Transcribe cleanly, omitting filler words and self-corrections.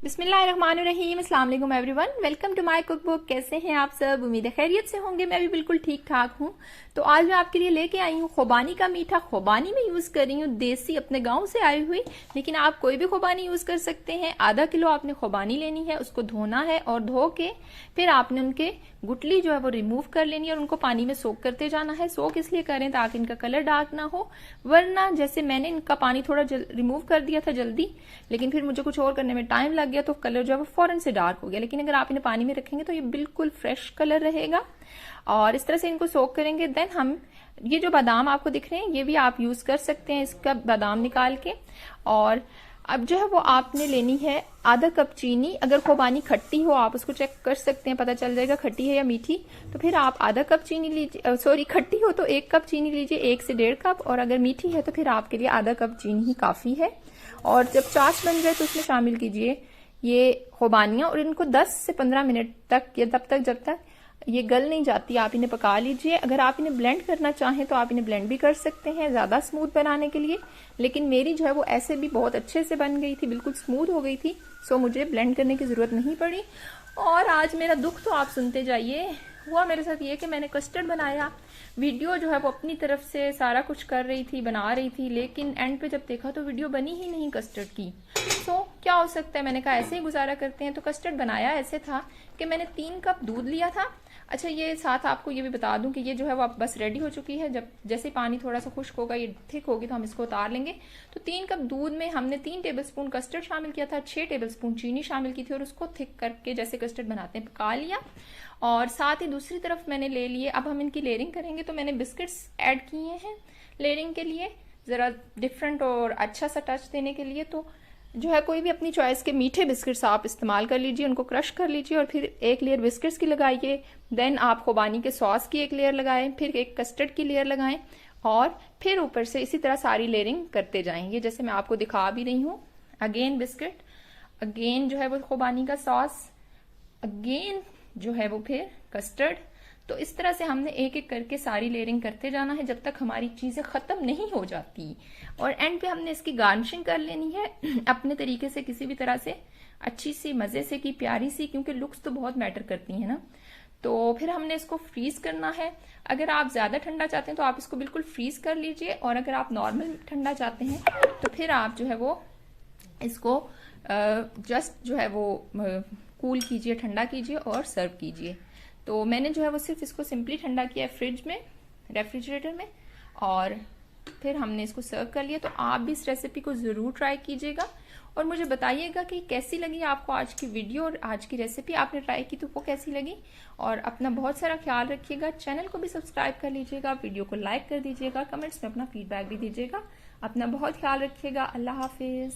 बिस्मिल्लाहिर्रहमानिर्रहीम, अस्सलाम वालेकुम everyone. Welcome to my cook book. कैसे हैं आप सब? उम्मीद है खैरियत से होंगे। मैं भी बिल्कुल ठीक ठाक हूँ। तो आज मैं आपके लिए लेके आई हूँ खुबानी का मीठा। खुबानी में यूज कर रही हूँ देसी, अपने गांव से आई हुई, लेकिन आप कोई भी खुबानी यूज कर सकते हैं। आधा किलो आपने खुबानी लेनी है, उसको धोना है और धो के फिर आपने उनके गुटली जो है वो रिमूव कर लेनी है और उनको पानी में सोक करते जाना है। सोक इसलिए करें ताकि इनका कलर डार्क ना हो, वरना जैसे मैंने इनका पानी थोड़ा रिमूव कर दिया था जल्दी, लेकिन फिर मुझे कुछ और करने में टाइम लग गया तो कलर जो है वो फौरन से डार्क हो गया। लेकिन अगर आप इन्हें पानी में रखेंगे तो ये बिल्कुल फ्रेश कलर रहेगा। और इस तरह से इनको सोक करेंगे। देन हम ये जो बादाम आपको दिख रहे हैं ये भी आप यूज कर सकते हैं, इसका बादाम निकाल के। और अब जो है वो आपने लेनी है आधा कप चीनी। अगर खुबानी खट्टी हो आप उसको चेक कर सकते हैं, पता चल जाएगा खट्टी है या मीठी। तो फिर आप आधा कप चीनी लीजिए, सॉरी खट्टी हो तो 1 कप चीनी लीजिए, 1 से 1.5 कप। और अगर मीठी है तो फिर आपके लिए आधा कप चीनी ही काफी है। और जब चाश बन जाए तो उसमें शामिल कीजिए ये खुबानियां और इनको 10 से 15 मिनट तक या तब तक जब तक ये गल नहीं जाती आप इन्हें पका लीजिए। अगर आप इन्हें ब्लेंड करना चाहें तो आप इन्हें ब्लेंड भी कर सकते हैं ज्यादा स्मूथ बनाने के लिए, लेकिन मेरी जो है वो ऐसे भी बहुत अच्छे से बन गई थी, बिल्कुल स्मूथ हो गई थी, सो मुझे ब्लेंड करने की जरूरत नहीं पड़ी। और आज मेरा दुख तो आप सुनते जाइए। हुआ मेरे साथ ये कि मैंने कस्टर्ड बनाया, वीडियो जो है वो अपनी तरफ से सारा कुछ कर रही थी, बना रही थी, लेकिन एंड पे जब देखा तो वीडियो बनी ही नहीं कस्टर्ड की। तो क्या हो सकता है, मैंने कहा ऐसे ही गुजारा करते हैं। तो कस्टर्ड बनाया ऐसे था कि मैंने 3 कप दूध लिया था। अच्छा, ये साथ आपको ये भी बता दूं कि ये जो है वो बस रेडी हो चुकी है। जब जैसे पानी थोड़ा सा खुश्क होगा, ये थिक होगी, तो हम इसको उतार लेंगे। तो 3 कप दूध में हमने 3 टेबलस्पून कस्टर्ड शामिल किया था, 6 टेबलस्पून चीनी शामिल की थी और उसको थिक करके जैसे कस्टर्ड बनाते हैं पका लिया। और साथ ही दूसरी तरफ मैंने ले लिए, अब हम इनकी लेयरिंग करेंगे, तो मैंने बिस्किट्स ऐड किए हैं लेयरिंग के लिए, जरा डिफरेंट और अच्छा सा टच देने के लिए। तो जो है कोई भी अपनी चॉइस के मीठे बिस्किट्स आप इस्तेमाल कर लीजिए, उनको क्रश कर लीजिए और फिर एक लेयर बिस्किट्स की लगाइए। देन आप खुबानी के सॉस की एक लेयर लगाएं, फिर एक कस्टर्ड की लेयर लगाएं और फिर ऊपर से इसी तरह सारी लेयरिंग करते जाएंगे जैसे मैं आपको दिखा भी रही हूँ। अगेन बिस्किट, अगेन जो है वो खुबानी का सॉस, अगेन जो है वो फिर कस्टर्ड। तो इस तरह से हमने एक एक करके सारी लेयरिंग करते जाना है जब तक हमारी चीजें खत्म नहीं हो जाती। और एंड पे हमने इसकी गार्निशिंग कर लेनी है अपने तरीके से, किसी भी तरह से अच्छी सी मजे से की, प्यारी सी, क्योंकि लुक्स तो बहुत मैटर करती है ना। तो फिर हमने इसको फ्रीज करना है। अगर आप ज्यादा ठंडा चाहते हैं तो आप इसको बिल्कुल फ्रीज कर लीजिए, और अगर आप नॉर्मल ठंडा चाहते हैं तो फिर आप जो है वो इसको जस्ट जो है वो कूल कीजिए, ठंडा कीजिए और सर्व कीजिए। तो मैंने जो है वो सिर्फ इसको सिंपली ठंडा किया है फ्रिज में, रेफ्रिजरेटर में, और फिर हमने इसको सर्व कर लिया। तो आप भी इस रेसिपी को जरूर ट्राई कीजिएगा और मुझे बताइएगा कि कैसी लगी आपको आज की वीडियो और आज की रेसिपी। आपने ट्राई की तो वो कैसी लगी। और अपना बहुत सारा ख्याल रखिएगा, चैनल को भी सब्सक्राइब कर लीजिएगा, वीडियो को लाइक कर दीजिएगा, कमेंट्स में अपना फीडबैक भी दीजिएगा। अपना बहुत ख्याल रखिएगा। अल्लाह हाफिज।